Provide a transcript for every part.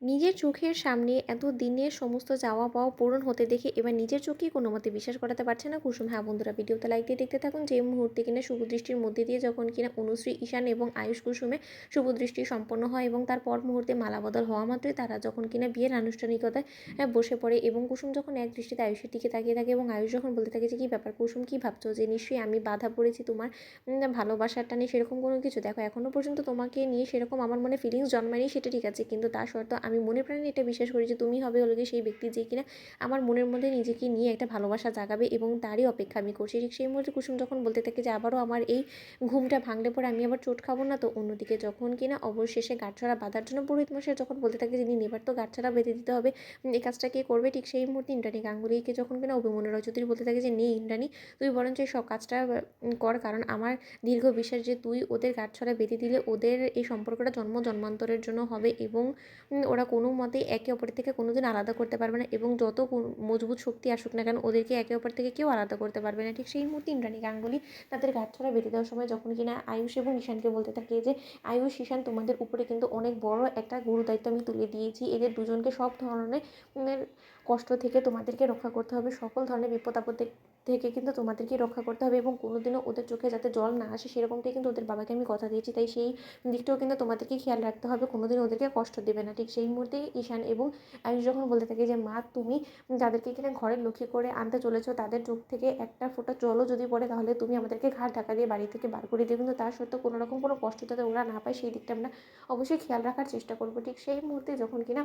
নিজের চোখের সামনে এত দিনের সমস্ত চাওয়া পাওয়া পূরণ হতে দেখে এবার নিজের চোখেই কোনো মতে বিশ্বাস করাতে পারছে না কুসুম। হ্যাঁ বন্ধুরা, ভিডিওতে লাইক দিয়ে দেখতে থাকুন। যে মুহূর্তে কিনা শুভদৃষ্টির মধ্যে দিয়ে যখন কিনা অনুশ্রী, ঈশান এবং আয়ুষ কুসুমে শুভদৃষ্টি সম্পন্ন হয় এবং তারপর মুহূর্তে মালা বদল হওয়া মাত্রই তারা যখন কিনা বিয়ের আনুষ্ঠানিকতায় বসে পড়ে এবং কুসুম যখন এক দৃষ্টিতে আয়ুষের দিকে তাকিয়ে থাকে এবং আয়ুষ যখন বলতে থাকে যে কী ব্যাপার কুসুম, কী ভাবছো, যে নিশ্চয়ই আমি বাধা পড়েছি তোমার ভালোবাসার টানে, সেরকম কোনো কিছু। দেখো এখনও পর্যন্ত তোমাকে নিয়ে সেরকম আমার মনে ফিলিংস জন্মায়নি, সেটা ঠিক আছে, কিন্তু তা সত্ত্বেও আমি মনে প্রাণে এটা বিশ্বাস করি যে তুমি হবে হলো গিয়ে সেই ব্যক্তি যে কিনা আমার মনের মধ্যে নিজেকে নিয়ে একটা ভালোবাসা জাগাবে এবং তারই অপেক্ষা আমি করছি। ঠিক সেই মুহূর্তে কুসুম যখন বলতে থাকে যে আবারও আমার এই ঘুমটা ভাঙলে পরে আমি আবার চোট খাবো না তো। অন্যদিকে যখন কিনা অবশেষে গাঁটছড়া বাঁধার জন্য পুরোহিত মশাই যখন বলতে থাকে যে দিন এবার তো গাঁটছড়া বেঁধে দিতে হবে, এই কাজটা কে করবে, ঠিক সেই মুহূর্তে ইন্দ্রাণী গাঙ্গুলিকে যখন কিনা অভিমন্যু রজতীর বলতে থাকে যে নেই ইন্দ্রাণী, তুই বরঞ্চ এই সব কাজটা কর, কারণ আমার দীর্ঘ বিশ্বাস যে তুই ওদের গাঁটছড়া বেঁধে দিলে ওদের এই সম্পর্কটা জন্ম জন্মান্তরের জন্য হবে এবং ওরা কোনো মতেই একে অপরের থেকে কোনো দিন আলাদা করতে পারবে না এবং যত মজবুত শক্তি আসুক না কেন ওদেরকে একে অপর থেকে কেউ আলাদা করতে পারবে না। ঠিক সেই মুহূর্তে ইন্দ্রাণী গাঙ্গুলি তাদের গাঁটছড়া বেঁধে দেওয়ার সময় যখন কিনা আয়ুষ এবং ঈশানকে বলতে থাকে যে আয়ুষ, ঈশান, তোমাদের উপরে কিন্তু অনেক বড় একটা গুরু দায়িত্ব আমি তুলে দিয়েছি, এদের দুজনকে সব ধরনের কষ্ট থেকে তোমাদেরকে রক্ষা করতে হবে, সকল ধরনের বিপদ আপদ থেকে কিন্তু তোমাদেরকে রক্ষা করতে হবে এবং কোনোদিনও ওদের চোখে যাতে জল না আসে সেরকমটাই কিন্তু ওদের বাবাকে আমি কথা দিয়েছি, তাই সেই দিকটাও কিন্তু তোমাদেরকে খেয়াল রাখতে হবে, কোনোদিন ওদেরকে কষ্ট দেবে না। ঠিক সেই মুহূর্তে ঈশান এবং আয়ুষ যখন বলতে থাকে যে মা, তুমি যাদেরকে কিনা ঘরের লক্ষ্মী করে আনতে চলেছো তাদের চোখ থেকে একটা ফোঁটা জলও যদি পড়ে তাহলে তুমি আমাদেরকে ঘাট ধাক্কা দিয়ে বাড়ি থেকে বার করে দিও, কিন্তু তার সত্ত্বেও কোনো রকম কোনো কষ্ট যাতে ওরা না পায় সেই দিকটা আমরা অবশ্যই খেয়াল রাখার চেষ্টা করবো। ঠিক সেই মুহূর্তে যখন কিনা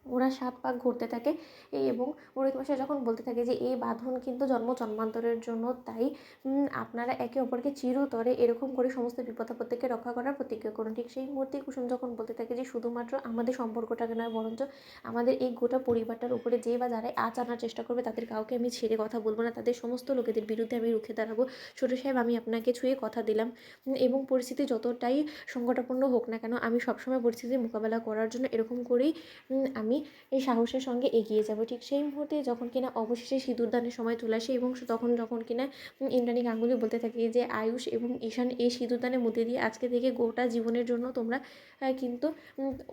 ওরা 7 পাক ঘুরতে থাকে এবং পুরোহিত মশাই যখন বলতে থাকে যে এই বাঁধন কিন্তু জন্ম জন্মান্তরের জন্য, তাই আপনারা একে অপরকে চিরতরে এরকম করে সমস্ত বিপদ আপদ থেকে রক্ষা করার প্রতিজ্ঞা করুন। ঠিক সেই মুহূর্তে কুসুম যখন বলতে থাকে যে শুধুমাত্র আমাদের সম্পর্কটাকে নয় বরঞ্চ আমাদের এই গোটা পরিবারটার উপরে যে বা যারাই আঁচ আনার চেষ্টা করবে তাদের কাউকে আমি ছেড়ে কথা বলবো না, তাদের সমস্ত লোকেদের বিরুদ্ধে আমি রুখে দাঁড়াবো। ছোটো সাহেব, আমি আপনাকে ছুঁয়ে কথা দিলাম এবং পরিস্থিতি যতটাই সংকটাপন্ন হোক না কেন আমি সবসময় পরিস্থিতির মোকাবেলা করার জন্য এরকম করেই আমি এই সাহসের সঙ্গে এগিয়ে যাব। ঠিক সেই মুহূর্তে যখন কিনা অবশেষে সিঁদুরদানের সময় চলে আসে এবং তখন যখন কিনা ইন্দ্রাণী গাঙ্গুলি বলতে থাকে যে আয়ুষ এবং ঈশান, এই সিঁদুরদানের মধ্যে দিয়ে আজকে থেকে গোটা জীবনের জন্য তোমরা কিন্তু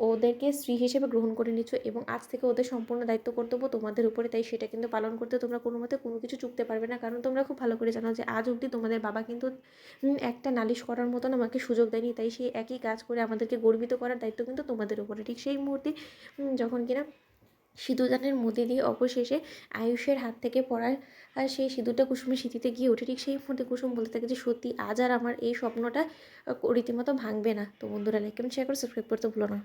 ওদেরকে স্ত্রী হিসেবে গ্রহণ করে নিচ্ছ এবং আজ থেকে ওদের সম্পূর্ণ দায়িত্ব কর্তব্য তোমাদের উপরে, তাই সেটা কিন্তু পালন করতে তোমরা কোনো মতে কোনো কিছু চুকতে পারবে না, কারণ তোমরা খুব ভালো করে জানো যে আজ অবধি তোমাদের বাবা কিন্তু একটা নালিশ করার মতন আমাকে সুযোগ দেয়নি, তাই সেই একই কাজ করে আমাদেরকে গর্বিত করার দায়িত্ব কিন্তু তোমাদের উপরে। ঠিক সেই মুহূর্তে যখন কিনা সিঁদুরদানের মধ্যে দিয়ে অবশেষে আয়ুষের হাত থেকে পড়া সেই সিঁদুরটা কুসুমের স্মৃতিতে গিয়ে ওঠে। ঠিক সেই মুহূর্তে কুসুম বলতে থাকে যে সত্যি আজ আর আমার এই স্বপ্নটা রীতিমতো ভাঙবে না। তো বন্ধুরা, লাইক কমেন্ট শেয়ার করে সাবস্ক্রাইব করতে ভুলো না।